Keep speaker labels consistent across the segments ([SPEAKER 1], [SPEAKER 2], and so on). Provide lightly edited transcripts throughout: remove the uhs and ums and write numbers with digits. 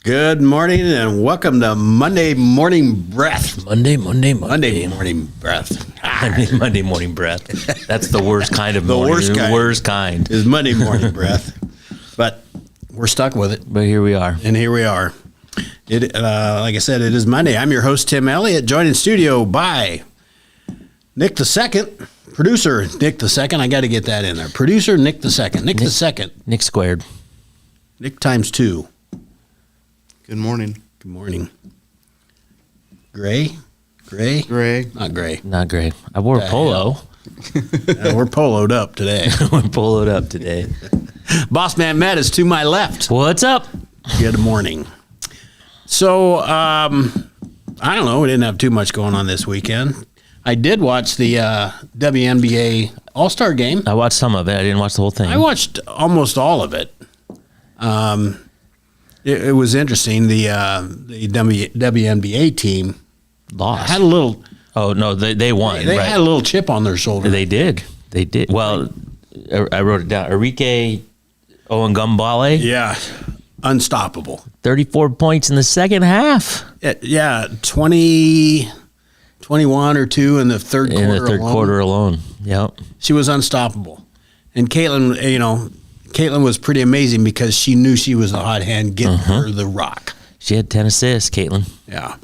[SPEAKER 1] Good morning and welcome to Monday Morning Breath.
[SPEAKER 2] Monday
[SPEAKER 1] Monday
[SPEAKER 2] morning
[SPEAKER 1] Breath.
[SPEAKER 2] Monday morning breath. That's the worst kind of
[SPEAKER 1] The
[SPEAKER 2] morning.
[SPEAKER 1] worst kind.
[SPEAKER 2] Worst kind.
[SPEAKER 1] Is Monday Morning Breath. But we're stuck with it.
[SPEAKER 2] But here we are.
[SPEAKER 1] And here we are. Like I said, it is Monday. I'm your host, Tim Elliott, joined in studio by Nick the Second, producer Nick the Second. I got to get that in there. Producer Nick the Second. Nick the Second.
[SPEAKER 2] Nick squared.
[SPEAKER 1] Nick times two.
[SPEAKER 3] Good morning.
[SPEAKER 1] Good morning. Gray?
[SPEAKER 3] Greg.
[SPEAKER 1] Not gray.
[SPEAKER 2] Not great. I wore a polo.
[SPEAKER 1] We're poloed up today.
[SPEAKER 2] We're poloed up today.
[SPEAKER 1] Boss Man Matt is to my left.
[SPEAKER 2] What's up?
[SPEAKER 1] Good morning. So, I don't know. We didn't have too much going on this weekend. I did watch the WNBA All-Star Game.
[SPEAKER 2] I watched some of it. I didn't watch the whole thing.
[SPEAKER 1] I watched almost all of it. It was interesting. The WNBA team
[SPEAKER 2] Lost.
[SPEAKER 1] had a little.
[SPEAKER 2] Oh, no, they won.
[SPEAKER 1] They
[SPEAKER 2] right.
[SPEAKER 1] had a little chip on their shoulder.
[SPEAKER 2] They did. Well, I wrote it down. Enrique Owengumbale,
[SPEAKER 1] Yeah, unstoppable.
[SPEAKER 2] 34 points in the second half.
[SPEAKER 1] Yeah, 20, 21 or 2 in the third quarter.
[SPEAKER 2] In the third
[SPEAKER 1] alone.
[SPEAKER 2] quarter alone. Yep.
[SPEAKER 1] She was unstoppable. And Caitlin was pretty amazing because she knew she was the hot hand getting her the rock.
[SPEAKER 2] She had 10 assists, Caitlin.
[SPEAKER 1] Yeah.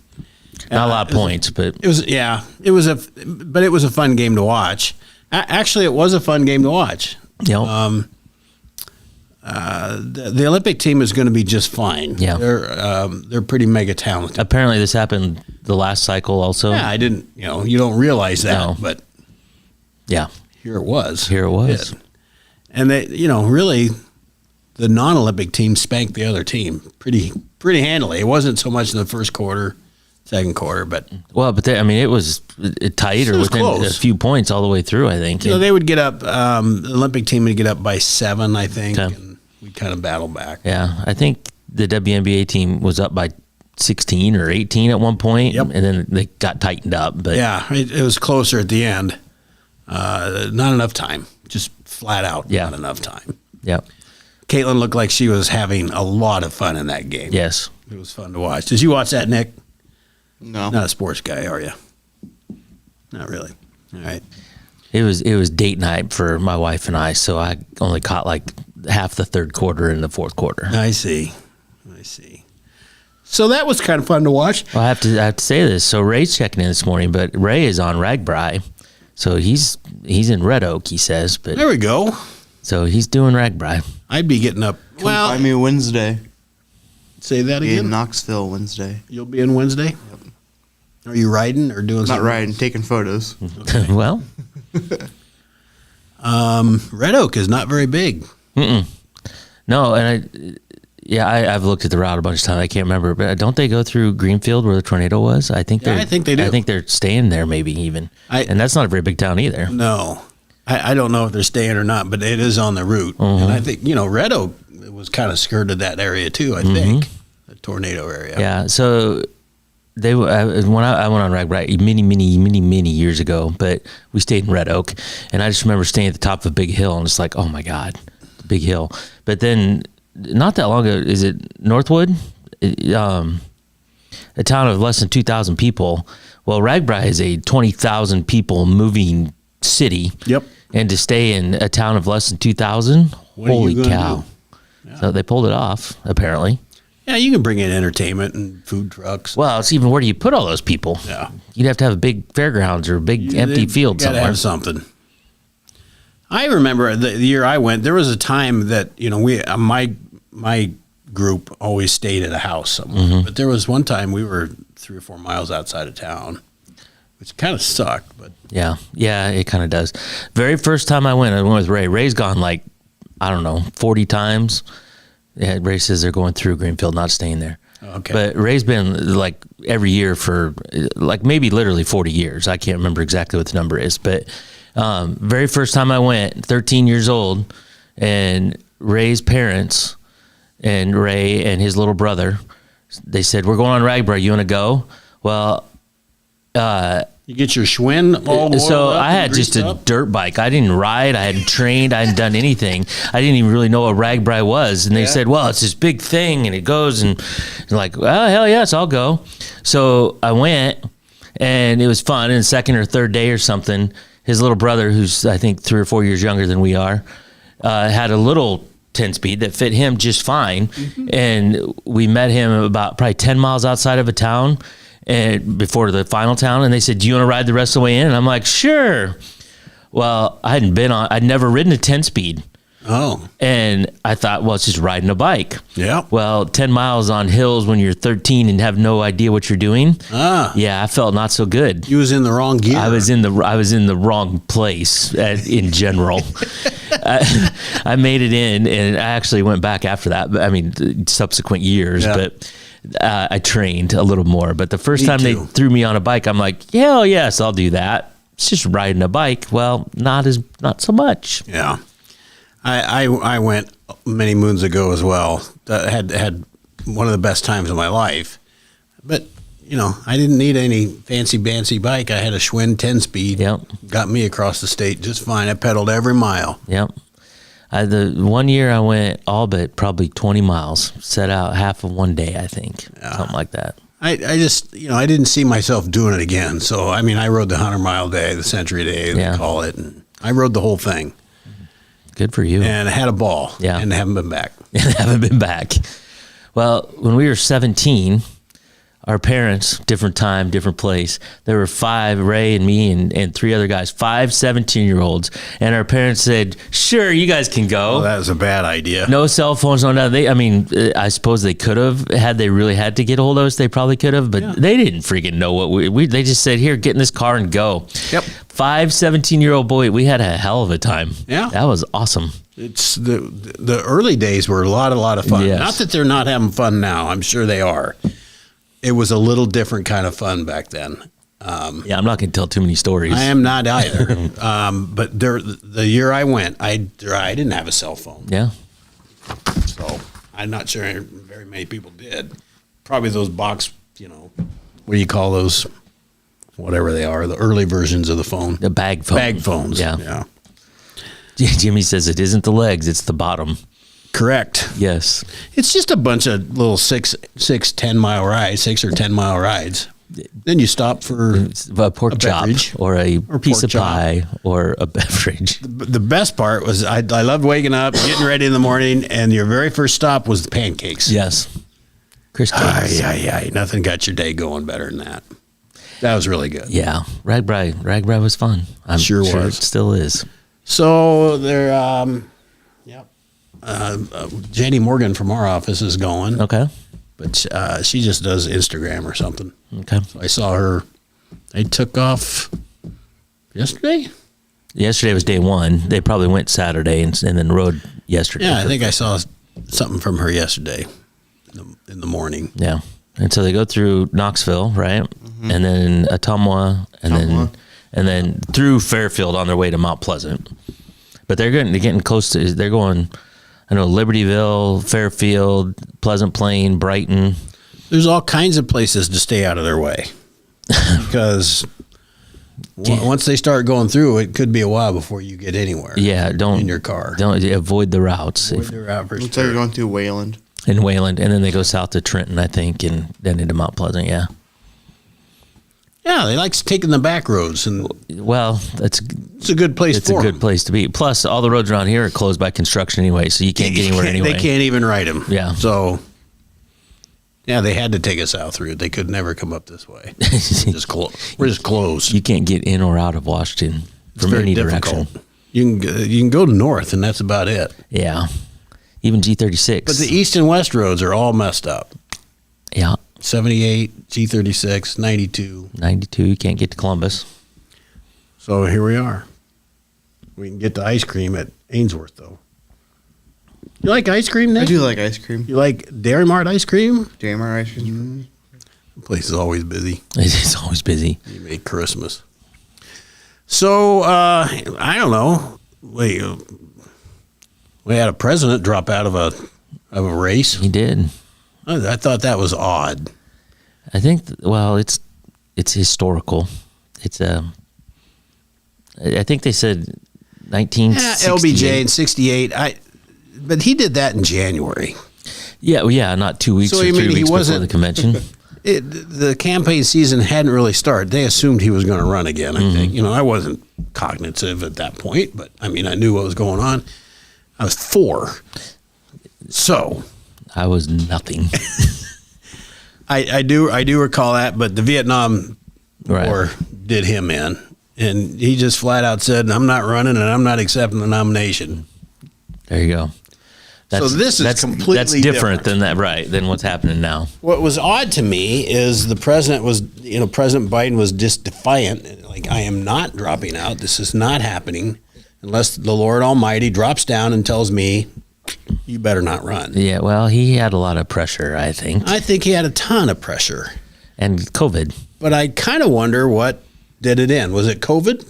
[SPEAKER 2] Not a lot of points, but
[SPEAKER 1] It was a fun game to watch. Actually, it was a fun game to watch.
[SPEAKER 2] yep.
[SPEAKER 1] The Olympic team is going to be just fine.
[SPEAKER 2] Yeah.
[SPEAKER 1] They're pretty mega talented.
[SPEAKER 2] Apparently this happened the last cycle also.
[SPEAKER 1] Yeah, I didn't, you don't realize that,
[SPEAKER 2] No.
[SPEAKER 1] but
[SPEAKER 2] Yeah.
[SPEAKER 1] here it was.
[SPEAKER 2] Here it was.
[SPEAKER 1] Yeah. And they, really, the non-Olympic team spanked the other team pretty handily. It wasn't so much in the first quarter, second quarter, but
[SPEAKER 2] Well, but it was tight or
[SPEAKER 1] It was
[SPEAKER 2] within
[SPEAKER 1] close.
[SPEAKER 2] a few points all the way through, I think.
[SPEAKER 1] they would get up. The Olympic team would get up by 7, I think,
[SPEAKER 2] Okay.
[SPEAKER 1] and we kind of battle back.
[SPEAKER 2] Yeah. I think the WNBA team was up by 16 or 18 at one point,
[SPEAKER 1] Yep.
[SPEAKER 2] and then they got tightened up. But
[SPEAKER 1] Yeah, it was closer at the end. Not enough time, just flat out.
[SPEAKER 2] Yeah.
[SPEAKER 1] Not enough time.
[SPEAKER 2] yeah.
[SPEAKER 1] Caitlin looked like she was having a lot of fun in that game.
[SPEAKER 2] Yes.
[SPEAKER 1] It was fun to watch. Did you watch that, Nick?
[SPEAKER 3] No.
[SPEAKER 1] Not a sports guy, are you? Not really. All right.
[SPEAKER 2] It was date night for my wife and I, so I only caught like half the third quarter and the fourth quarter.
[SPEAKER 1] I see. So that was kind of fun to watch.
[SPEAKER 2] Well, I have to say this. So Ray's checking in this morning, but Ray is on Ragbri. So he's in Red Oak, he says, but
[SPEAKER 1] There we go.
[SPEAKER 2] so he's doing Ragbri.
[SPEAKER 1] I'd be getting up.
[SPEAKER 3] Come by me Wednesday.
[SPEAKER 1] Say that
[SPEAKER 3] Be in
[SPEAKER 1] again.
[SPEAKER 3] Knoxville Wednesday.
[SPEAKER 1] You'll be in Wednesday? Are you riding or doing
[SPEAKER 3] Not
[SPEAKER 1] something?
[SPEAKER 3] riding, taking photos.
[SPEAKER 2] Well,
[SPEAKER 1] Red Oak is not very big.
[SPEAKER 2] no, and I've looked at the route a bunch of times. I can't remember, but don't they go through Greenfield where the tornado was? I think
[SPEAKER 1] Yeah, I think they do.
[SPEAKER 2] I think they're staying there maybe even. And that's not a very big town either.
[SPEAKER 1] No. I don't know if they're staying or not, but it is on the route. And I think, Red Oak was kind of skirted that area too, I think. The tornado area.
[SPEAKER 2] Yeah, so when I went on Ragbri many years ago, but we stayed in Red Oak, and I just remember staying at the top of a big hill, and it's like, oh my God, big hill. But then not that long ago, is it Northwood? A town of less than 2,000 people. Well, Ragbri is a 20,000 people moving city.
[SPEAKER 1] Yep.
[SPEAKER 2] And to stay in a town of less than 2,000,
[SPEAKER 1] What are you
[SPEAKER 2] holy
[SPEAKER 1] gonna
[SPEAKER 2] cow.
[SPEAKER 1] do?
[SPEAKER 2] So they pulled it off, apparently.
[SPEAKER 1] Yeah, you can bring in entertainment and food trucks.
[SPEAKER 2] Well, it's even where do you put all those people?
[SPEAKER 1] Yeah.
[SPEAKER 2] You'd have to have a big fairgrounds or a big empty field
[SPEAKER 1] Gotta
[SPEAKER 2] somewhere.
[SPEAKER 1] have something. I remember the year I went, there was a time that, we my group always stayed at a house somewhere. But there was one time we were 3 or 4 miles outside of town, which kind of sucked, but
[SPEAKER 2] Yeah, it kind of does. Very first time I went with Ray. Ray's gone like, I don't know, 40 times. Yeah, Ray says they're going through Greenfield, not staying there.
[SPEAKER 1] Okay.
[SPEAKER 2] But Ray's been like every year for like maybe literally 40 years. I can't remember exactly what the number is. But very first time I went, 13 years old, and Ray's parents and Ray and his little brother, they said, we're going on Ragbri. You want to go? Well,
[SPEAKER 1] you You get your Schwinn all
[SPEAKER 2] So
[SPEAKER 1] oiled up
[SPEAKER 2] I
[SPEAKER 1] and
[SPEAKER 2] had just
[SPEAKER 1] greased
[SPEAKER 2] a
[SPEAKER 1] up?
[SPEAKER 2] dirt bike. I didn't ride. I hadn't trained. I hadn't done anything. I didn't even really know what RAGBRAI was. And they said, well, it's this big thing and it goes and like, well, hell yes, I'll go. So I went and it was fun. And the second or third day or something, his little brother, who's I think 3 or 4 years younger than we are, had a little 10-speed that fit him just fine. And we met him about probably 10 miles outside of a town and before the final town, and they said, do you want to ride the rest of the way in? And I'm like, sure. Well, I'd never ridden a 10-speed.
[SPEAKER 1] Oh,
[SPEAKER 2] And I thought, well, it's just riding a bike.
[SPEAKER 1] yeah.
[SPEAKER 2] Well, 10 miles on hills when you're 13 and have no idea what you're doing. Yeah, I felt not so good.
[SPEAKER 1] You was in the wrong gear.
[SPEAKER 2] I was in the wrong place in general. I made it in, and I actually went back after that. I mean, subsequent years,
[SPEAKER 1] Yeah.
[SPEAKER 2] but I trained a little more. But the first
[SPEAKER 1] Me
[SPEAKER 2] time they
[SPEAKER 1] too.
[SPEAKER 2] threw me on a bike, I'm like, hell yes, I'll do that. It's just riding a bike. Well, not so much.
[SPEAKER 1] Yeah. I went many moons ago as well. Had one of the best times of my life. But, I didn't need any fancy bike. I had a Schwinn 10-speed.
[SPEAKER 2] Yep.
[SPEAKER 1] Got me across the state just fine. I pedaled every mile.
[SPEAKER 2] Yep. The 1 year I went all but probably 20 miles, set out half of one day, I think, something like that.
[SPEAKER 1] I just, I didn't see myself doing it again. So, I mean, I rode the 100-mile day, the century day,
[SPEAKER 2] Yeah.
[SPEAKER 1] they call it. And I rode the whole thing
[SPEAKER 2] Good for you.
[SPEAKER 1] and I had a ball.
[SPEAKER 2] Yeah.
[SPEAKER 1] And haven't been back.
[SPEAKER 2] And haven't been back. Well, when we were 17, our parents, different time, different place. There were 5, Ray and me and 3 other guys, 5 17-year-olds. And our parents said, sure, you guys can go.
[SPEAKER 1] Well, that was a bad idea.
[SPEAKER 2] No cell phones, no nothing. I suppose they could have, had they really had to get a hold of us, they probably could have, but they didn't freaking know what they just said, here, get in this car and go.
[SPEAKER 1] Yep.
[SPEAKER 2] 5 17-year-old boy, we had a hell of a time.
[SPEAKER 1] Yeah.
[SPEAKER 2] That was awesome.
[SPEAKER 1] It's the early days were a lot of fun.
[SPEAKER 2] Yes.
[SPEAKER 1] Not that they're not having fun now. I'm sure they are. It was a little different kind of fun back then.
[SPEAKER 2] Yeah, I'm not going to tell too many stories.
[SPEAKER 1] I am not either. But the year I went, I didn't have a cell phone.
[SPEAKER 2] Yeah.
[SPEAKER 1] So I'm not sure very many people did. Probably those box, what do you call those? Whatever they are, the early versions of the phone.
[SPEAKER 2] The bag phone.
[SPEAKER 1] Bag phones.
[SPEAKER 2] Yeah.
[SPEAKER 1] Yeah.
[SPEAKER 2] Jimmy says it isn't the legs, it's the bottom.
[SPEAKER 1] Correct.
[SPEAKER 2] Yes.
[SPEAKER 1] It's just a bunch of little 10-mile rides, 6 or 10-mile rides. Then you stop for
[SPEAKER 2] It's a pork chop
[SPEAKER 1] beverage.
[SPEAKER 2] or a piece
[SPEAKER 1] pork
[SPEAKER 2] of
[SPEAKER 1] chop.
[SPEAKER 2] pie or a beverage.
[SPEAKER 1] the best part was I loved waking up, getting ready in the morning, and your very first stop was the pancakes.
[SPEAKER 2] Yes. Chris
[SPEAKER 1] Ay,
[SPEAKER 2] Cakes.
[SPEAKER 1] ay, ay. Nothing got your day going better than that. That was really good.
[SPEAKER 2] Yeah. RAGBRAI was fun. I'm
[SPEAKER 1] Sure
[SPEAKER 2] sure
[SPEAKER 1] was.
[SPEAKER 2] it still is.
[SPEAKER 1] So there, Janie Morgan from our office is going,
[SPEAKER 2] Okay.
[SPEAKER 1] but she just does Instagram or something.
[SPEAKER 2] Okay.
[SPEAKER 1] So I saw her. They took off yesterday.
[SPEAKER 2] Yesterday was day 1. They probably went Saturday and then rode yesterday.
[SPEAKER 1] Yeah, I think I saw something from her yesterday in the morning.
[SPEAKER 2] Yeah. And so they go through Knoxville, right? And then Ottumwa,
[SPEAKER 3] Ottumwa.
[SPEAKER 2] and then through Fairfield on their way to Mount Pleasant. But they're getting close to. They're going. I know Libertyville, Fairfield, Pleasant Plain, Brighton.
[SPEAKER 1] There's all kinds of places to stay out of their way because once they start going through, it could be a while before you get anywhere.
[SPEAKER 2] Yeah, don't
[SPEAKER 1] in your car.
[SPEAKER 2] Don't avoid the routes
[SPEAKER 1] Avoid their route for
[SPEAKER 3] Looks like you're
[SPEAKER 1] sure.
[SPEAKER 3] going through Wayland.
[SPEAKER 2] in Wayland, and then they go south to Trenton, I think, and then into Mount Pleasant. Yeah.
[SPEAKER 1] Yeah, they like taking the back roads, and
[SPEAKER 2] Well,
[SPEAKER 1] it's a good place
[SPEAKER 2] it's a
[SPEAKER 1] for
[SPEAKER 2] good
[SPEAKER 1] them.
[SPEAKER 2] place to be. Plus, all the roads around here are closed by construction anyway, so you can't get anywhere anyway.
[SPEAKER 1] They can't even ride them.
[SPEAKER 2] Yeah.
[SPEAKER 1] So, yeah, they had to take a south route. They could never come up this way. We're just closed.
[SPEAKER 2] You can't get in or out of Washington
[SPEAKER 1] It's
[SPEAKER 2] from
[SPEAKER 1] very
[SPEAKER 2] any
[SPEAKER 1] difficult.
[SPEAKER 2] direction.
[SPEAKER 1] You can go north, and that's about it.
[SPEAKER 2] Yeah. Even G36.
[SPEAKER 1] But the east and west roads are all messed up.
[SPEAKER 2] yeah,
[SPEAKER 1] 78, G36, 92.
[SPEAKER 2] 92, you can't get to Columbus.
[SPEAKER 1] So here we are. We can get the ice cream at Ainsworth, though. You like ice cream, Nick?
[SPEAKER 3] I do like ice cream.
[SPEAKER 1] You like Dairy Mart ice cream?
[SPEAKER 3] Jammer ice cream.
[SPEAKER 1] The place is always busy.
[SPEAKER 2] It's always busy.
[SPEAKER 1] You make Christmas. So, I don't know. We had a president drop out of a race.
[SPEAKER 2] He did.
[SPEAKER 1] I thought that was odd.
[SPEAKER 2] I think, well, it's historical. It's I think they said 1968.
[SPEAKER 1] LBJ in '68. But he did that in January.
[SPEAKER 2] Yeah, well, yeah, not 2 weeks
[SPEAKER 1] So,
[SPEAKER 2] or
[SPEAKER 1] you
[SPEAKER 2] 3
[SPEAKER 1] mean he
[SPEAKER 2] weeks before
[SPEAKER 1] wasn't-
[SPEAKER 2] the convention.
[SPEAKER 1] The campaign season hadn't really started. They assumed he was going to run again. I think. I wasn't cognitive at that point, but I mean, I knew what was going on. I was 4, so
[SPEAKER 2] I was nothing.
[SPEAKER 1] I do recall that. But the Vietnam
[SPEAKER 2] Right.
[SPEAKER 1] War did him in, and he just flat out said, "I'm not running, and I'm not accepting the nomination."
[SPEAKER 2] There you go.
[SPEAKER 1] So this is completely
[SPEAKER 2] that's different
[SPEAKER 1] different.
[SPEAKER 2] than that, right? Than what's happening now.
[SPEAKER 1] What was odd to me is the president was, President Biden was just defiant. Like, I am not dropping out. This is not happening unless the Lord Almighty drops down and tells me, you better not run.
[SPEAKER 2] Yeah, well, he had a lot of pressure, I think,
[SPEAKER 1] I think he had a ton of pressure.
[SPEAKER 2] and COVID.
[SPEAKER 1] But I kind of wonder what did it in. Was it COVID?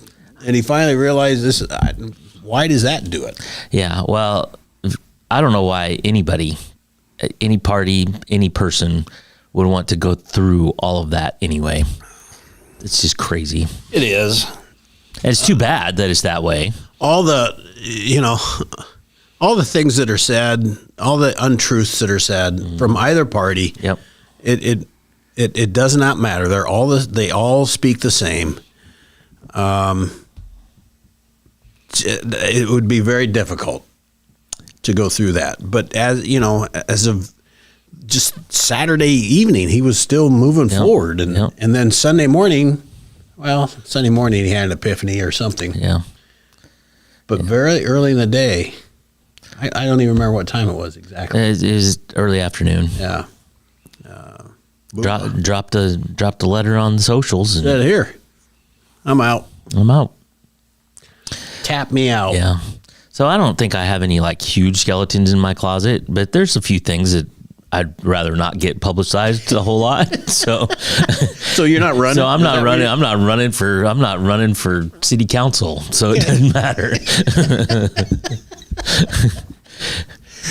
[SPEAKER 1] And he finally realized this. Why does that do it?
[SPEAKER 2] Yeah, well, I don't know why anybody, any party, any person would want to go through all of that anyway. It's just crazy.
[SPEAKER 1] It is.
[SPEAKER 2] And it's too bad that it's that way.
[SPEAKER 1] All the, all the things that are said, all the untruths that are said from either party.
[SPEAKER 2] Yep.
[SPEAKER 1] It does not matter. They all speak the same. It would be very difficult to go through that. But as of just Saturday evening, he was still moving forward, and then Sunday morning he had an epiphany or something.
[SPEAKER 2] Yeah.
[SPEAKER 1] But very early in the day, I don't even remember what time it was exactly.
[SPEAKER 2] It was early afternoon.
[SPEAKER 1] Yeah.
[SPEAKER 2] Dropped a letter on the socials, and
[SPEAKER 1] Said, here, I'm out.
[SPEAKER 2] I'm out.
[SPEAKER 1] Tap me out.
[SPEAKER 2] Yeah. So I don't think I have any like huge skeletons in my closet, but there's a few things that I'd rather not get publicized a whole lot. So
[SPEAKER 1] So you're not running.
[SPEAKER 2] So I'm not running. I'm not running for city council. So it doesn't matter.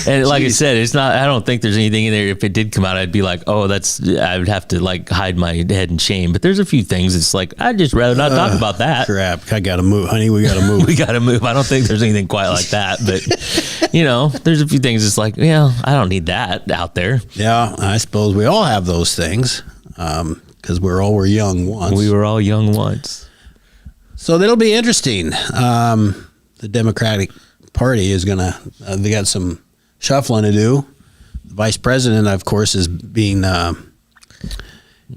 [SPEAKER 2] And like I said, it's not. I don't think there's anything in there. If it did come out, I'd be like, oh, I would have to like hide my head in shame. But there's a few things. It's like I'd just rather not talk about that.
[SPEAKER 1] Crap! I gotta move, honey. We gotta move.
[SPEAKER 2] We got to move. I don't think there's anything quite like that. But there's a few things. It's like, I don't need that out there.
[SPEAKER 1] Yeah, I suppose we all have those things because we're young once.
[SPEAKER 2] We were all young once.
[SPEAKER 1] So that'll be interesting. The Democratic Party is gonna. They got some shuffling to do. The vice president, of course, is being,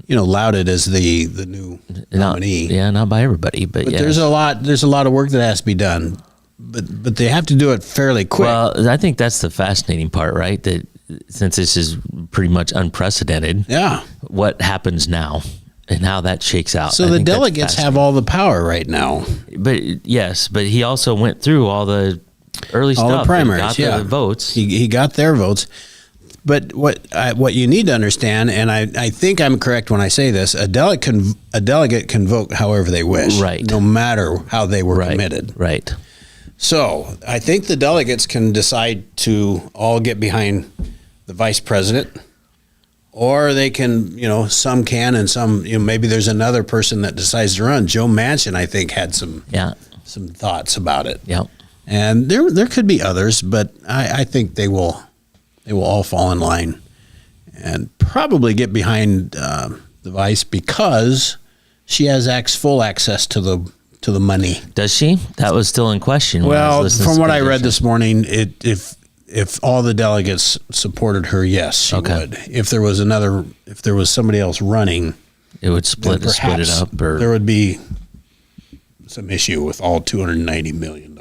[SPEAKER 1] lauded as the new nominee.
[SPEAKER 2] Not by everybody, but yeah.
[SPEAKER 1] There's a lot of work that has to be done. But they have to do it fairly quick.
[SPEAKER 2] Well, I think that's the fascinating part, right? That since this is pretty much unprecedented,
[SPEAKER 1] yeah.
[SPEAKER 2] what happens now and how that shakes out.
[SPEAKER 1] So
[SPEAKER 2] I
[SPEAKER 1] the
[SPEAKER 2] think that's
[SPEAKER 1] delegates have all the power right now.
[SPEAKER 2] But he also went through all the early
[SPEAKER 1] All
[SPEAKER 2] stuff.
[SPEAKER 1] the primaries,
[SPEAKER 2] got
[SPEAKER 1] yeah.
[SPEAKER 2] the votes.
[SPEAKER 1] He got their votes. But what you need to understand, and I think I'm correct when I say this, a delegate can vote however they wish,
[SPEAKER 2] Right.
[SPEAKER 1] no matter how they were
[SPEAKER 2] Right.
[SPEAKER 1] committed.
[SPEAKER 2] Right.
[SPEAKER 1] So I think the delegates can decide to all get behind the vice president, or they can, some can, and some, maybe there's another person that decides to run. Joe Manchin, I think, had some thoughts about it.
[SPEAKER 2] Yeah.
[SPEAKER 1] And there could be others, but I think they will all fall in line and probably get behind the vice because she has full access to the money.
[SPEAKER 2] Does she? That was still in question. when I
[SPEAKER 1] Well,
[SPEAKER 2] was listening
[SPEAKER 1] from
[SPEAKER 2] to
[SPEAKER 1] what
[SPEAKER 2] the
[SPEAKER 1] I read
[SPEAKER 2] edition.
[SPEAKER 1] this morning, if all the delegates supported her, yes, she would. If there was somebody else running,
[SPEAKER 2] it would
[SPEAKER 1] then
[SPEAKER 2] split it
[SPEAKER 1] perhaps
[SPEAKER 2] up, or
[SPEAKER 1] there would be some issue with all $290 million.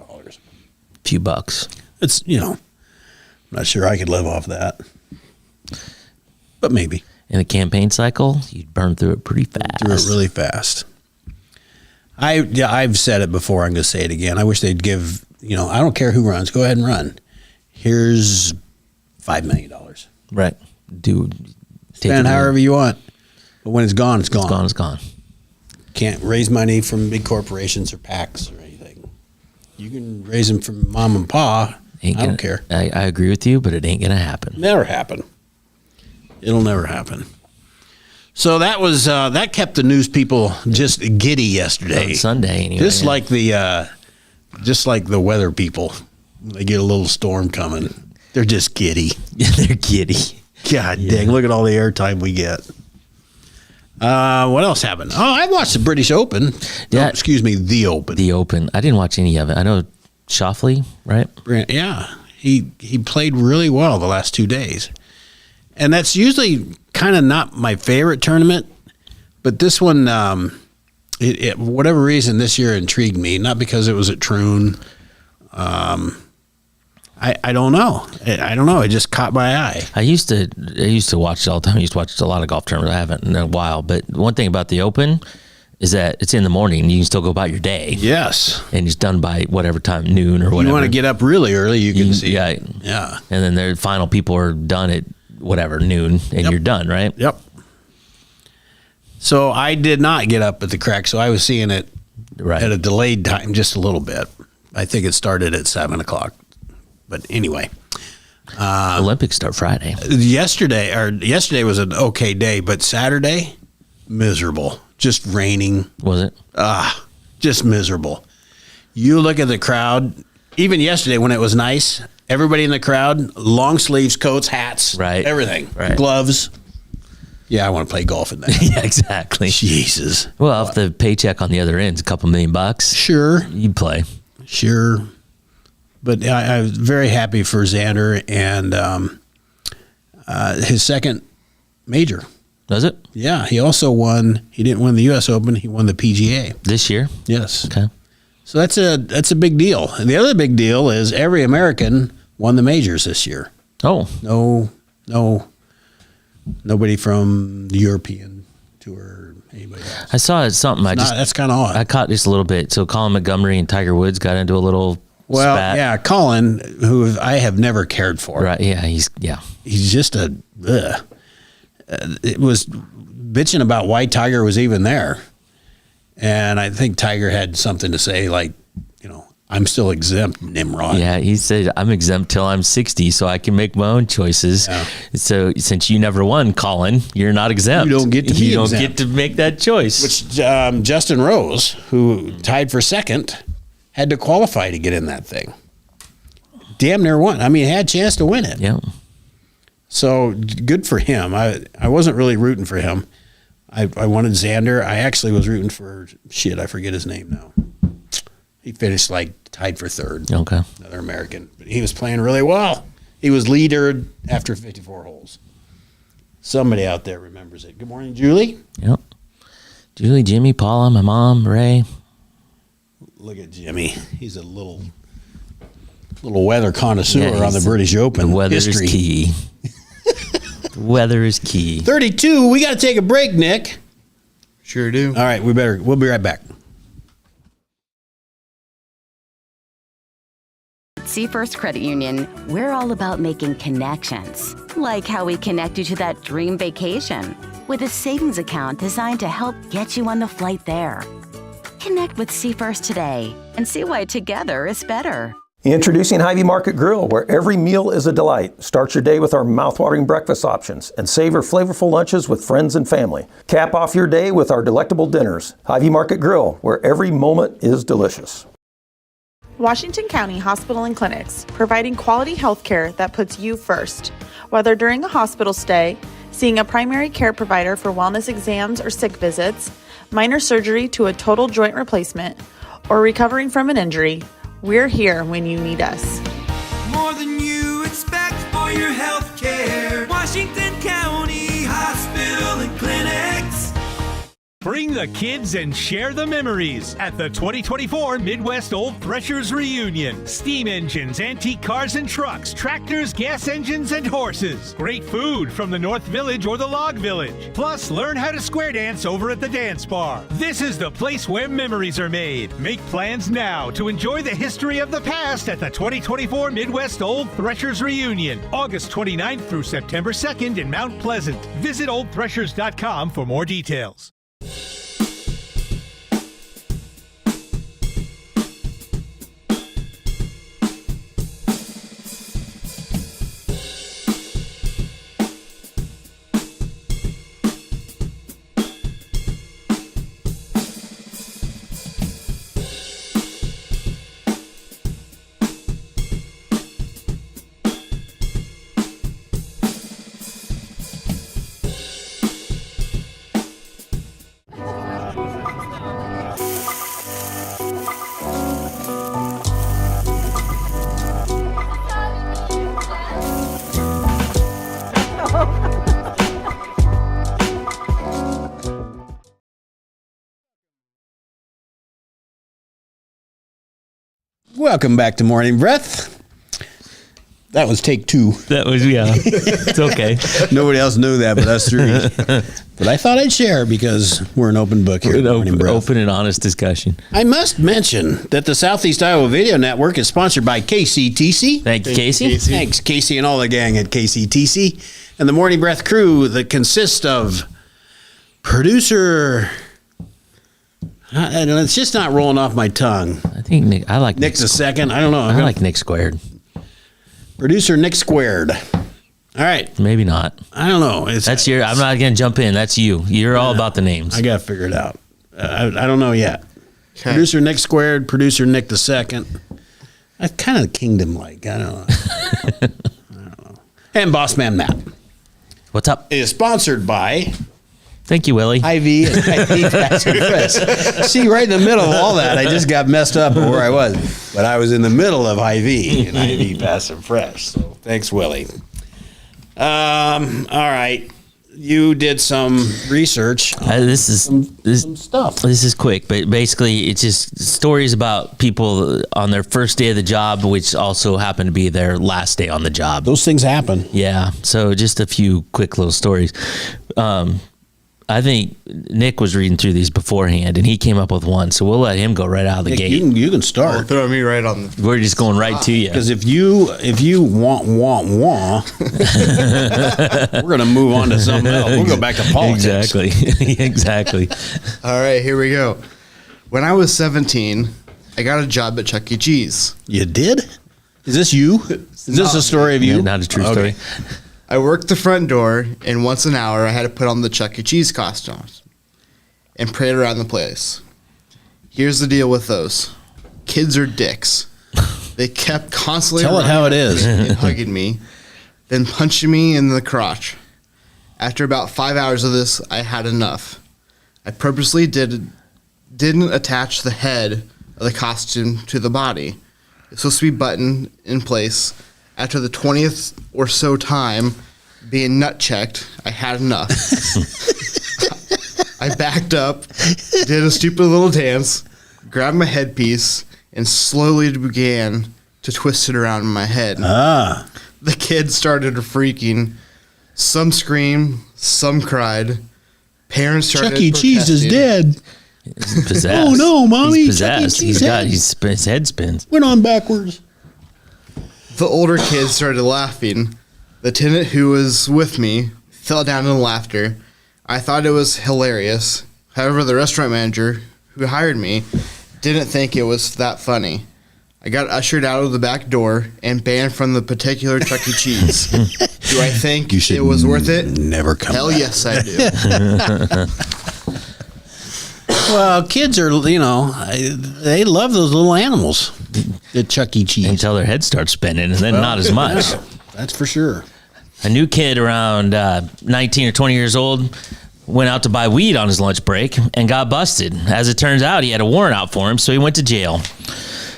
[SPEAKER 2] few bucks.
[SPEAKER 1] It's, I'm not sure I could live off that, but maybe.
[SPEAKER 2] In a campaign cycle, you'd burn through it pretty fast.
[SPEAKER 1] Through it really fast. I've said it before. I'm going to say it again. I wish they'd give, I don't care who runs. Go ahead and run. Here's $5 million.
[SPEAKER 2] Right.
[SPEAKER 1] Spend however you want. But when it's gone, it's gone.
[SPEAKER 2] It's gone.
[SPEAKER 1] Can't raise money from big corporations or PACs or anything. You can raise them from mom and pa. I don't care.
[SPEAKER 2] I agree with you, but it ain't going to happen.
[SPEAKER 1] Never happen. It'll never happen. So that was that kept the news people just giddy yesterday.
[SPEAKER 2] On Sunday, anyway.
[SPEAKER 1] Just like the weather people, they get a little storm coming. They're just giddy.
[SPEAKER 2] Yeah, they're giddy.
[SPEAKER 1] God dang! Look at all the airtime we get. What else happened? Oh, I watched the British Open.
[SPEAKER 2] Yeah.
[SPEAKER 1] Oh, excuse me, the Open.
[SPEAKER 2] The Open. I didn't watch any of it. I know Schauffele, right?
[SPEAKER 1] Yeah, he played really well the last 2 days, and that's usually kind of not my favorite tournament, but this one, it for whatever reason this year intrigued me. Not because it was at Troon. I don't know. I don't know. It just caught my eye.
[SPEAKER 2] I used to watch it all the time. I used to watch a lot of golf tournaments. I haven't in a while. But one thing about the Open is that it's in the morning. You can still go about your day.
[SPEAKER 1] Yes.
[SPEAKER 2] And it's done by whatever time, noon or whatever.
[SPEAKER 1] You want to get up really early, you can see.
[SPEAKER 2] Yeah.
[SPEAKER 1] Yeah.
[SPEAKER 2] And then the final people are done at whatever, noon, and you're done, right?
[SPEAKER 1] Yep. So I did not get up at the crack, so I was seeing it
[SPEAKER 2] Right.
[SPEAKER 1] at a delayed time just a little bit. I think it started at 7 o'clock. But anyway.
[SPEAKER 2] Olympics start Friday.
[SPEAKER 1] Yesterday was an okay day, but Saturday, miserable. Just raining.
[SPEAKER 2] Was it?
[SPEAKER 1] Just miserable. You look at the crowd, even yesterday when it was nice, everybody in the crowd, long sleeves, coats, hats,
[SPEAKER 2] Right.
[SPEAKER 1] everything,
[SPEAKER 2] Right.
[SPEAKER 1] gloves. Yeah, I want to play golf in that.
[SPEAKER 2] Yeah, exactly.
[SPEAKER 1] Jesus.
[SPEAKER 2] Well, if the paycheck on the other end's a couple $1,000,000,
[SPEAKER 1] Sure,
[SPEAKER 2] you'd play.
[SPEAKER 1] sure. But I was very happy for Xander and his second major.
[SPEAKER 2] Does it?
[SPEAKER 1] Yeah, he also won. He didn't win the U.S. Open. He won the PGA.
[SPEAKER 2] This year?
[SPEAKER 1] Yes.
[SPEAKER 2] Okay.
[SPEAKER 1] So that's a big deal. And the other big deal is every American won the majors this year.
[SPEAKER 2] Oh,
[SPEAKER 1] Nobody from the European tour, anybody else.
[SPEAKER 2] I saw something.
[SPEAKER 1] That's kind of odd.
[SPEAKER 2] I caught just a little bit. So Colin Montgomery and Tiger Woods got into a little
[SPEAKER 1] Well,
[SPEAKER 2] spat.
[SPEAKER 1] yeah, Colin, who I have never cared for.
[SPEAKER 2] Right. Yeah. He's
[SPEAKER 1] He's just it was bitching about why Tiger was even there. And I think Tiger had something to say like, I'm still exempt, Nimrod.
[SPEAKER 2] Yeah, he said, I'm exempt till I'm 60, so I can make my own choices.
[SPEAKER 1] Yeah.
[SPEAKER 2] So since you never won, Colin, you're not exempt.
[SPEAKER 1] You don't get to be
[SPEAKER 2] You don't
[SPEAKER 1] exempt.
[SPEAKER 2] get to make that choice.
[SPEAKER 1] Which Justin Rose, who tied for second, had to qualify to get in that thing. Damn near won. I mean, he had a chance to win it.
[SPEAKER 2] Yeah.
[SPEAKER 1] So good for him. I wasn't really rooting for him. I wanted Xander. I actually was rooting for, I forget his name now. He finished tied for third.
[SPEAKER 2] Okay.
[SPEAKER 1] Another American. But he was playing really well. He was leader after 54 holes. Somebody out there remembers it. Good morning, Julie.
[SPEAKER 2] Yep. Julie, Jimmy, Paula, my mom, Ray.
[SPEAKER 1] Look at Jimmy. He's a little weather connoisseur on the
[SPEAKER 2] he's-
[SPEAKER 1] British Open.
[SPEAKER 2] The weather
[SPEAKER 1] history.
[SPEAKER 2] is key. The weather is key.
[SPEAKER 1] 32. We got to take a break, Nick.
[SPEAKER 3] Sure do.
[SPEAKER 1] All right, we'll be right back.
[SPEAKER 4] Seafirst Credit Union, we're all about making connections, like how we connect you to that dream vacation with a savings account designed to help get you on the flight there. Connect with Seafirst today and see why together is better.
[SPEAKER 5] Introducing Hy-Vee Market Grill, where every meal is a delight. Start your day with our mouthwatering breakfast options and savor flavorful lunches with friends and family. Cap off your day with our delectable dinners. Hy-Vee Market Grill, where every moment is delicious.
[SPEAKER 6] Washington County Hospital and Clinics, providing quality health care that puts you first. Whether during a hospital stay, seeing a primary care provider for wellness exams or sick visits, minor surgery to a total joint replacement, or recovering from an injury, we're here when you need us.
[SPEAKER 7] More than you expect for your health care. Washington County Hospital and Clinics.
[SPEAKER 8] Bring the kids and share the memories at the 2024 Midwest Old Threshers Reunion. Steam engines, antique cars and trucks, tractors, gas engines, and horses. Great food from the North Village or the Log Village. Plus, learn how to square dance over at the dance bar. This is the place where memories are made. Make plans now to enjoy the history of the past at the 2024 Midwest Old Threshers Reunion, August 29th through September 2nd in Mount Pleasant. Visit oldthreshers.com for more details.
[SPEAKER 1] Welcome back to Morning Breath. That was take 2.
[SPEAKER 2] That was, yeah. It's okay.
[SPEAKER 1] Nobody else knew that but us 3. But I thought I'd share because we're an open book here at Morning Breath.
[SPEAKER 2] Open and honest discussion.
[SPEAKER 1] I must mention that the Southeast Iowa Video Network is sponsored by KCTC.
[SPEAKER 2] Thank you, Casey.
[SPEAKER 1] Thanks, Casey, and all the gang at KCTC. And the Morning Breath crew that consists of producer... and it's just not rolling off my tongue.
[SPEAKER 2] I think Nick, I like
[SPEAKER 1] Nick's a second. I don't know.
[SPEAKER 2] I like Nick Squared.
[SPEAKER 1] Producer Nick Squared. All right.
[SPEAKER 2] Maybe not.
[SPEAKER 1] I don't know.
[SPEAKER 2] That's your. I'm not going to jump in. That's you. You're all about the names.
[SPEAKER 1] I got to figure it out. I don't know yet.
[SPEAKER 3] Okay.
[SPEAKER 1] Producer Nick Squared, producer Nick the Second. That's kind of kingdom-like. I don't know. And Boss Man Matt.
[SPEAKER 2] What's up?
[SPEAKER 1] It is sponsored by
[SPEAKER 2] Thank you, Willie.
[SPEAKER 1] IV and IV Passive Fresh. See, right in the middle of all that, I just got messed up where I was. But I was in the middle of IV and IV Passive Fresh. So thanks, Willie. All right. You did some research.
[SPEAKER 2] This is
[SPEAKER 1] Some stuff.
[SPEAKER 2] This is quick, but basically it's just stories about people on their first day of the job, which also happened to be their last day on the job.
[SPEAKER 1] Those things happen.
[SPEAKER 2] Yeah. So just a few quick little stories. I think Nick was reading through these beforehand, and he came up with one. So we'll let him go right out of the
[SPEAKER 1] Nick,
[SPEAKER 2] gate.
[SPEAKER 1] you can
[SPEAKER 3] Oh,
[SPEAKER 1] start.
[SPEAKER 3] throw me right on the.
[SPEAKER 2] We're just going right to you.
[SPEAKER 1] Because if you want, we're going to move on to something else. We'll go back to politics.
[SPEAKER 2] Exactly. Exactly.
[SPEAKER 3] All right, here we go. When I was 17, I got a job at Chuck E. Cheese.
[SPEAKER 1] You did? Is this you? Is this a story of you?
[SPEAKER 2] Not a true
[SPEAKER 1] Okay.
[SPEAKER 2] story.
[SPEAKER 3] I worked the front door, and once an hour, I had to put on the Chuck E. Cheese costumes and parade around the place. Here's the deal with those. Kids are dicks. They kept constantly
[SPEAKER 1] Tell it how it is.
[SPEAKER 3] and hugging me, then punching me in the crotch. After about 5 hours of this, I had enough. I purposely didn't attach the head of the costume to the body. It's supposed to be buttoned in place. After the 20th or so time being nut checked, I had enough. I backed up, did a stupid little dance, grabbed my headpiece, and slowly began to twist it around in my head.
[SPEAKER 1] Ah.
[SPEAKER 3] The kids started freaking. Some screamed, some cried. Parents started
[SPEAKER 1] Chuck E. Cheese is
[SPEAKER 3] protesting.
[SPEAKER 1] dead.
[SPEAKER 2] He's possessed.
[SPEAKER 1] Oh, no, Mommy,
[SPEAKER 2] He's possessed.
[SPEAKER 1] Chuck E. Cheese
[SPEAKER 2] His head spins.
[SPEAKER 1] Went on backwards.
[SPEAKER 3] The older kids started laughing. The tenant who was with me fell down in laughter. I thought it was hilarious. However, the restaurant manager who hired me didn't think it was that funny. I got ushered out of the back door and banned from the particular Chuck E. Cheese. Do I think it was worth it?
[SPEAKER 1] Never come
[SPEAKER 3] Hell
[SPEAKER 1] back.
[SPEAKER 3] yes, I do.
[SPEAKER 1] Well, kids are, they love those little animals. The Chuck E. Cheese.
[SPEAKER 2] Until their head starts spinning, and then not as much.
[SPEAKER 1] Yeah, that's for sure.
[SPEAKER 2] A new kid around 19 or 20 years old went out to buy weed on his lunch break and got busted. As it turns out, he had a warrant out for him, so he went to jail.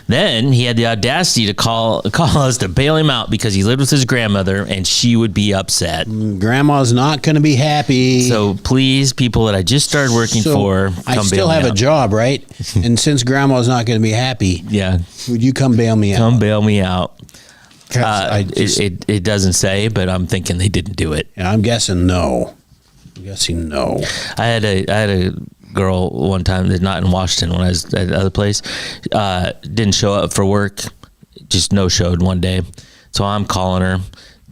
[SPEAKER 2] Then he had the audacity to call us to bail him out because he lived with his grandmother and she would be upset.
[SPEAKER 1] Grandma's not going to be happy.
[SPEAKER 2] So please, people that I just started working for, come
[SPEAKER 1] I
[SPEAKER 2] bail
[SPEAKER 1] still
[SPEAKER 2] me
[SPEAKER 1] have a
[SPEAKER 2] out.
[SPEAKER 1] job, right? And since Grandma's not going to be happy,
[SPEAKER 2] Yeah,
[SPEAKER 1] would you come bail me out?
[SPEAKER 2] come bail me out.
[SPEAKER 1] It
[SPEAKER 2] It doesn't say, but I'm thinking they didn't do it.
[SPEAKER 1] I'm guessing no. I'm guessing no.
[SPEAKER 2] I had a girl one time that not in Washington when I was at the other place, didn't show up for work, just no showed one day. So I'm calling her.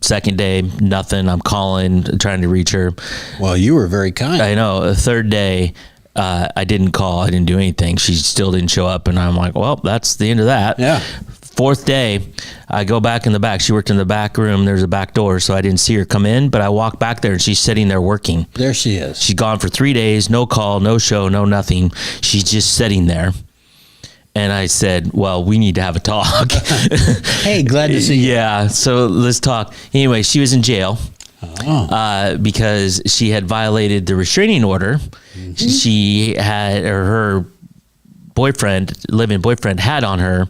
[SPEAKER 2] Second day, nothing. I'm calling, trying to reach her.
[SPEAKER 1] Well, you were very kind.
[SPEAKER 2] I know. The third day, I didn't call. I didn't do anything. She still didn't show up, and I'm like, well, that's the end of that.
[SPEAKER 1] Yeah.
[SPEAKER 2] Fourth day, I go back in the back. She worked in the back room. There's a back door, so I didn't see her come in, but I walked back there, and she's sitting there working.
[SPEAKER 1] There she is.
[SPEAKER 2] She's gone for 3 days, no call, no show, no nothing. She's just sitting there. And I said, well, we need to have a talk.
[SPEAKER 1] Hey, glad to see you.
[SPEAKER 2] Yeah, so let's talk. Anyway, she was in jail because she had violated the restraining order. She had, or her living boyfriend had on her,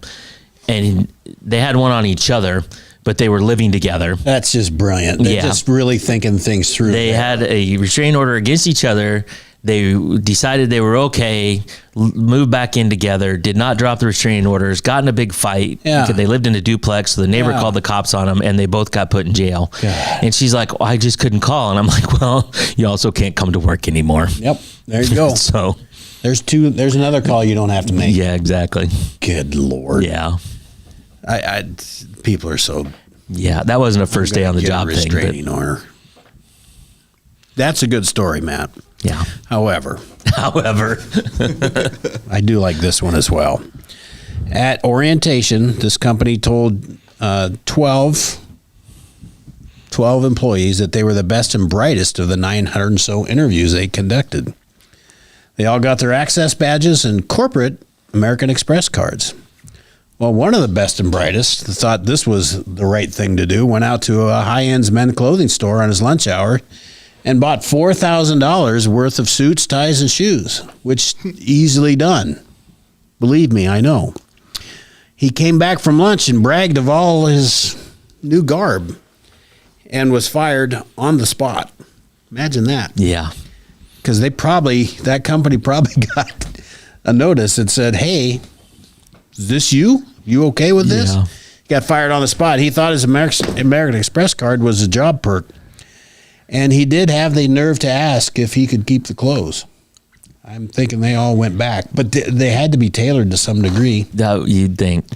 [SPEAKER 2] and they had one on each other, but they were living together.
[SPEAKER 1] That's just brilliant. They're
[SPEAKER 2] Yeah.
[SPEAKER 1] just really thinking things through.
[SPEAKER 2] They had a restraining order against each other. They decided they were okay, moved back in together, did not drop the restraining orders, got in a big fight.
[SPEAKER 1] Yeah.
[SPEAKER 2] Because they lived in a duplex, so the neighbor
[SPEAKER 1] Yeah.
[SPEAKER 2] called the cops on them, and they both got put in jail.
[SPEAKER 1] God.
[SPEAKER 2] And she's like, I just couldn't call. And I'm like, well, you also can't come to work anymore.
[SPEAKER 1] Yep. There you go.
[SPEAKER 2] So,
[SPEAKER 1] There's another call you don't have to make.
[SPEAKER 2] yeah, exactly.
[SPEAKER 1] Good Lord.
[SPEAKER 2] Yeah.
[SPEAKER 1] People are so.
[SPEAKER 2] Yeah, that wasn't a first day on the
[SPEAKER 1] Get a
[SPEAKER 2] job thing.
[SPEAKER 1] restraining order. That's a good story, Matt.
[SPEAKER 2] Yeah.
[SPEAKER 1] However,
[SPEAKER 2] However,
[SPEAKER 1] I do like this one as well. At orientation, this company told 12 employees that they were the best and brightest of the 900 and so interviews they conducted. They all got their access badges and corporate American Express cards. Well, one of the best and brightest thought this was the right thing to do, went out to a high-end men's clothing store on his lunch hour and bought $4,000 worth of suits, ties, and shoes, which easily done. Believe me, I know. He came back from lunch and bragged of all his new garb and was fired on the spot. Imagine that.
[SPEAKER 2] yeah.
[SPEAKER 1] Because that company probably got a notice that said, hey, is this you? You okay with this?
[SPEAKER 2] Yeah.
[SPEAKER 1] He got fired on the spot. He thought his American Express card was a job perk. And he did have the nerve to ask if he could keep the clothes. I'm thinking they all went back. But they had to be tailored to some degree.
[SPEAKER 2] That you'd think.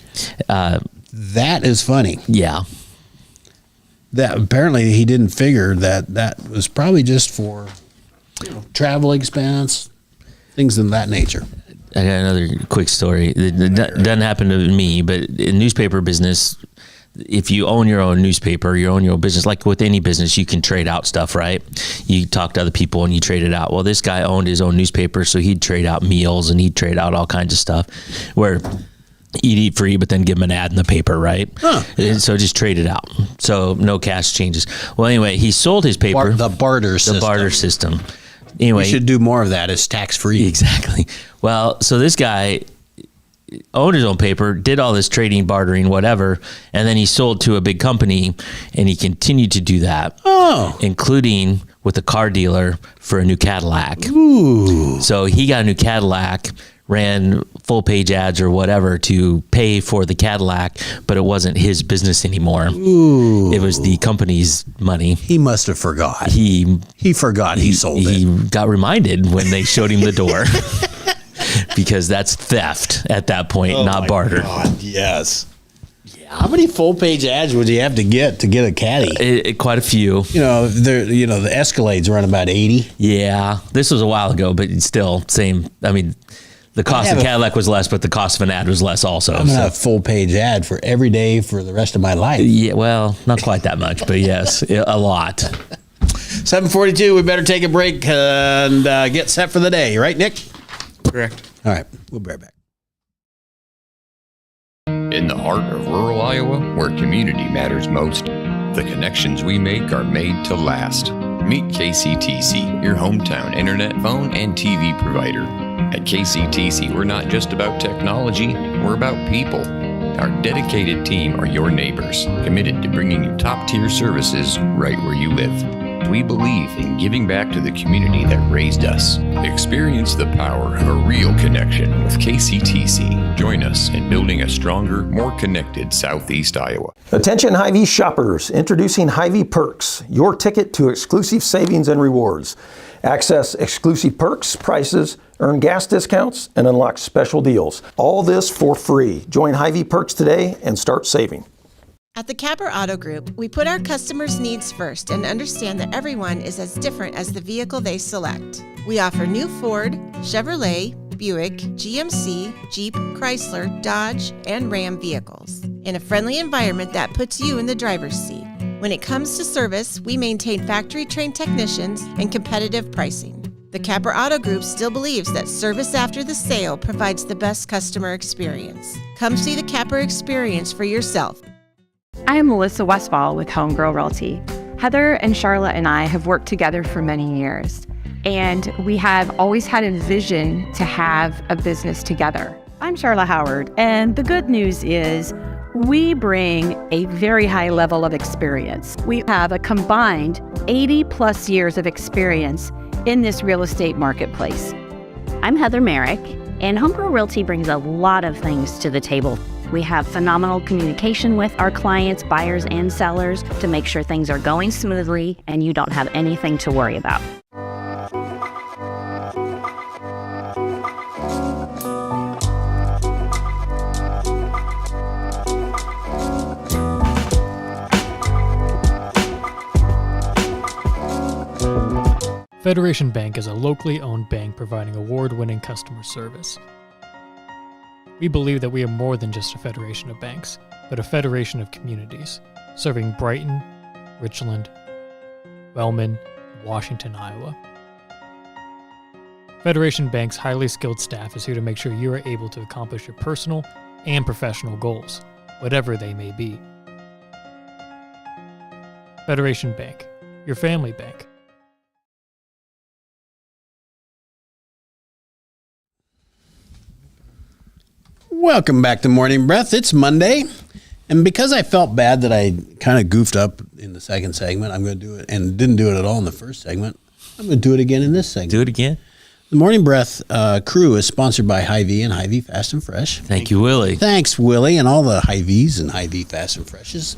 [SPEAKER 1] That is funny.
[SPEAKER 2] Yeah.
[SPEAKER 1] That apparently he didn't figure that was probably just for travel expense, things of that nature.
[SPEAKER 2] I got another quick story. It doesn't happen to me, but in newspaper business, if you own your own newspaper, you own your own business, like with any business, you can trade out stuff, right? You talk to other people and you trade it out. Well, this guy owned his own newspaper, so he'd trade out meals and he'd trade out all kinds of stuff where you'd eat free, but then give him an ad in the paper, right?
[SPEAKER 1] Huh, yeah.
[SPEAKER 2] And so just trade it out. So no cash changes. Well, anyway, he sold his paper.
[SPEAKER 1] The barter system.
[SPEAKER 2] The barter system. Anyway,
[SPEAKER 1] We should do more of that. It's tax-free.
[SPEAKER 2] exactly. Well, so this guy owned his own paper, did all this trading, bartering, whatever, and then he sold to a big company, and he continued to do that, including with a car dealer for a new Cadillac.
[SPEAKER 1] Ooh.
[SPEAKER 2] So he got a new Cadillac, ran full-page ads or whatever to pay for the Cadillac, but it wasn't his business anymore.
[SPEAKER 1] Ooh.
[SPEAKER 2] It was the company's money.
[SPEAKER 1] He must have forgot.
[SPEAKER 2] He
[SPEAKER 1] forgot he sold it.
[SPEAKER 2] He got reminded when they showed him the door. Because that's theft at that point, not barter.
[SPEAKER 1] God, yes. Yeah. How many full-page ads would you have to get a caddy?
[SPEAKER 2] Quite a few.
[SPEAKER 1] The Escalade's run about 80.
[SPEAKER 2] Yeah, this was a while ago, but still, same. I mean, the cost of
[SPEAKER 1] have a-
[SPEAKER 2] Cadillac was less, but the cost of an ad was less also.
[SPEAKER 1] I'm gonna
[SPEAKER 2] so.
[SPEAKER 1] have a full-page ad for every day for the rest of my life.
[SPEAKER 2] Yeah, well, not quite that much, but yes, a lot.
[SPEAKER 1] 7:42. We better take a break and get set for the day, right, Nick?
[SPEAKER 3] Correct.
[SPEAKER 1] All right, we'll be right back.
[SPEAKER 9] In the heart of rural Iowa, where community matters most, the connections we make are made to last. Meet KCTC, your hometown internet, phone, and TV provider. At KCTC, we're not just about technology, we're about people. Our dedicated team are your neighbors, committed to bringing you top-tier services right where you live. We believe in giving back to the community that raised us. Experience the power of a real connection with KCTC. Join us in building a stronger, more connected Southeast Iowa.
[SPEAKER 5] Attention Hy-Vee shoppers, introducing Hy-Vee Perks, your ticket to exclusive savings and rewards. Access exclusive perks, prices, earn gas discounts, and unlock special deals. All this for free. Join Hy-Vee Perks today and start saving.
[SPEAKER 10] At the Capper Auto Group, we put our customers' needs first and understand that everyone is as different as the vehicle they select. We offer new Ford, Chevrolet, Buick, GMC, Jeep, Chrysler, Dodge, and Ram vehicles in a friendly environment that puts you in the driver's seat. When it comes to service, we maintain factory-trained technicians and competitive pricing. The Capper Auto Group still believes that service after the sale provides the best customer experience. Come see the Capper experience for yourself.
[SPEAKER 11] I am Melissa Westfall with Homegirl Realty. Heather and Charlotte and I have worked together for many years, and we have always had a vision to have a business together.
[SPEAKER 12] I'm Charlotte Howard, and the good news is we bring a very high level of experience. We have a combined 80 plus years of experience in this real estate marketplace.
[SPEAKER 13] I'm Heather Merrick, and Homegirl Realty brings a lot of things to the table. We have phenomenal communication with our clients, buyers, and sellers to make sure things are going smoothly and you don't have anything to worry about.
[SPEAKER 14] Federation Bank is a locally owned bank providing award-winning customer service. We believe that we are more than just a federation of banks, but a federation of communities, serving Brighton, Richland, Wellman, and Washington, Iowa. Federation Bank's highly skilled staff is here to make sure you are able to accomplish your personal and professional goals, whatever they may be. Federation Bank, your family bank.
[SPEAKER 1] Welcome back to Morning Breath. It's Monday, and because I felt bad that I kind of goofed up in the second segment, I'm going to do it, and didn't do it at all in the first segment. I'm going to do it again in this segment.
[SPEAKER 2] Do it again.
[SPEAKER 1] The Morning Breath crew is sponsored by Hy-Vee and Hy-Vee Fast and Fresh.
[SPEAKER 2] Thank you, Willie.
[SPEAKER 1] Thanks, Willie, and all the Hy-Vees and Hy-Vee Fast and Freshes.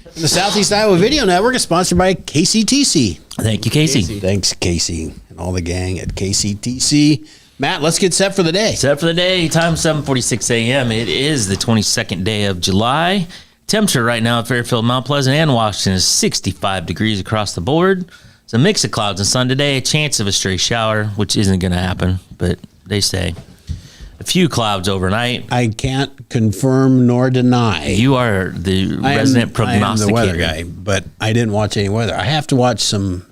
[SPEAKER 1] And the Southeast Iowa Video Network is sponsored by KCTC.
[SPEAKER 2] Thank you, Casey.
[SPEAKER 1] Thanks, Casey, and all the gang at KCTC. Matt, let's get set for the day.
[SPEAKER 2] Set for the day. Time 7:46 a.m. It is the 22nd day of July. Temperature right now at Fairfield, Mount Pleasant, and Washington is 65 degrees across the board. It's a mix of clouds and sun today. A chance of a stray shower, which isn't going to happen, but they say. A few clouds overnight.
[SPEAKER 1] I can't confirm nor deny.
[SPEAKER 2] You are the resident prognosticator.
[SPEAKER 1] I am the weather guy, but I didn't watch any weather. I have to watch some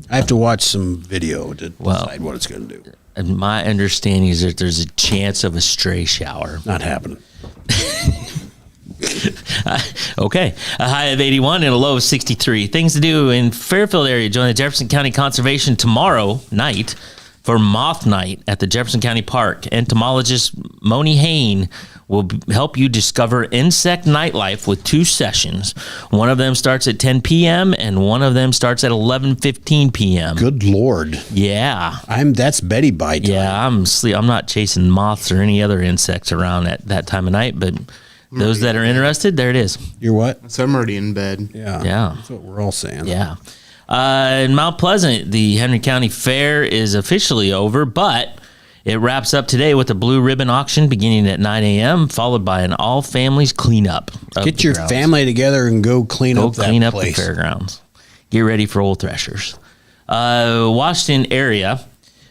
[SPEAKER 1] video to decide what it's going to do.
[SPEAKER 2] And my understanding is that there's a chance of a stray shower.
[SPEAKER 1] Not happening.
[SPEAKER 2] Okay. A high of 81 and a low of 63. Things to do in Fairfield area. Join the Jefferson County Conservation tomorrow night for Moth Night at the Jefferson County Park. Entomologist Moni Hain will help you discover insect nightlife with 2 sessions. One of them starts at 10 p.m. and one of them starts at 11:15 p.m.
[SPEAKER 1] Good Lord.
[SPEAKER 2] Yeah.
[SPEAKER 1] That's Betty Bye time.
[SPEAKER 2] Yeah, I'm not chasing moths or any other insects around at that time of night, but those that are interested, there it is.
[SPEAKER 1] You're what?
[SPEAKER 3] So I'm already in bed.
[SPEAKER 2] Yeah.
[SPEAKER 1] That's what we're all saying.
[SPEAKER 2] Yeah. In Mount Pleasant, the Henry County Fair is officially over, but it wraps up today with a blue ribbon auction beginning at 9 a.m., followed by an all families cleanup.
[SPEAKER 1] Get your family together and go clean up that
[SPEAKER 2] the
[SPEAKER 1] place.
[SPEAKER 2] fairgrounds. Get ready for Old Threshers. Washington area.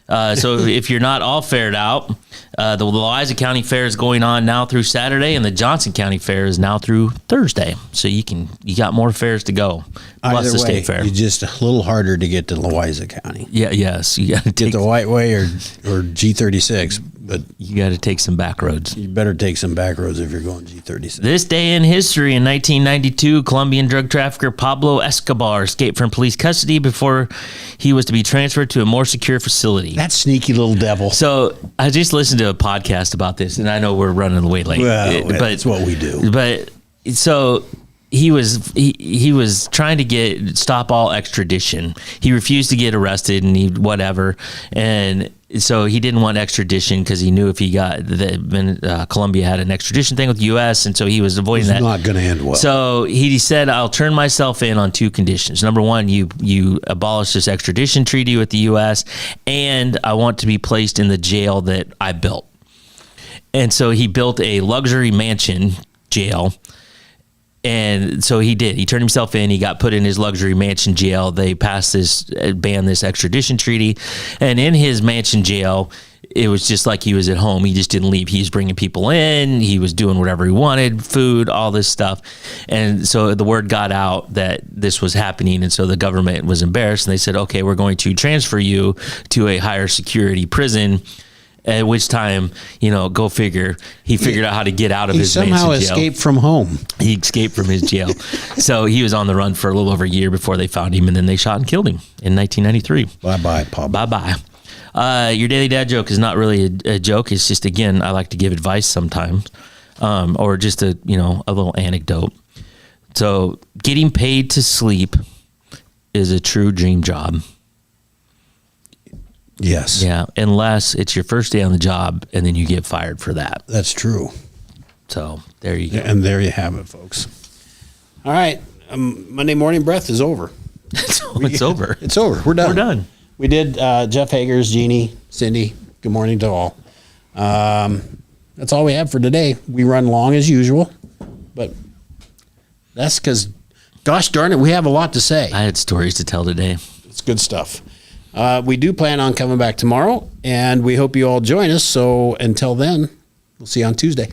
[SPEAKER 2] So if you're not all faired out, the Louisa County Fair is going on now through Saturday, and the Johnson County Fair is now through Thursday. So you got more fairs to go. Plus the state fair.
[SPEAKER 1] It's just a little harder to get to Louisa County.
[SPEAKER 2] Yeah, yes. You got to
[SPEAKER 1] get the White Way or G36, but
[SPEAKER 2] you got to take some back roads.
[SPEAKER 1] You better take some back roads if you're going G36.
[SPEAKER 2] This day in history, in 1992, Colombian drug trafficker Pablo Escobar escaped from police custody before he was to be transferred to a more secure facility.
[SPEAKER 1] That sneaky little devil.
[SPEAKER 2] So I just listened to a podcast about this, and I know we're running way late.
[SPEAKER 1] Well,
[SPEAKER 2] but
[SPEAKER 1] that's what we do.
[SPEAKER 2] But so he was trying to stop all extradition. He refused to get arrested and whatever. And so he didn't want extradition because he knew if he got Colombia had an extradition thing with the U.S. And so he was avoiding that.
[SPEAKER 1] It's not going to end well.
[SPEAKER 2] So he said, I'll turn myself in on 2 conditions. Number one, you abolish this extradition treaty with the U.S. and I want to be placed in the jail that I built. And so he built a luxury mansion jail. And so he did. He turned himself in. He got put in his luxury mansion jail. They banned this extradition treaty. And in his mansion jail, it was just like he was at home. He just didn't leave. He was bringing people in. He was doing whatever he wanted, food, all this stuff. And so the word got out that this was happening. And so the government was embarrassed. And they said, okay, we're going to transfer you to a higher security prison. At which time, go figure, he figured out how to get out of his mansion jail.
[SPEAKER 1] He somehow escaped from home.
[SPEAKER 2] He escaped from his jail. So he was on the run for a little over a year before they found him, and then they shot and killed him in 1993.
[SPEAKER 1] Bye-bye, Pop.
[SPEAKER 2] Bye-bye. Your daily dad joke is not really a joke. It's just, again, I like to give advice sometimes, or just a little anecdote. So getting paid to sleep is a true dream job.
[SPEAKER 1] Yes.
[SPEAKER 2] Yeah, unless it's your first day on the job and then you get fired for that.
[SPEAKER 1] That's true.
[SPEAKER 2] So there you go.
[SPEAKER 1] And there you have it, folks. All right. Monday Morning Breath is over.
[SPEAKER 2] It's over.
[SPEAKER 1] It's over. We're done.
[SPEAKER 2] We're done.
[SPEAKER 1] We did Jeff Hagers, Jeannie, Cindy. Good morning to all. That's all we have for today. We run long as usual, but that's because, gosh darn it, we have a lot to say.
[SPEAKER 2] I had stories to tell today.
[SPEAKER 1] It's good stuff. We do plan on coming back tomorrow, and we hope you all join us. So until then, we'll see you on Tuesday.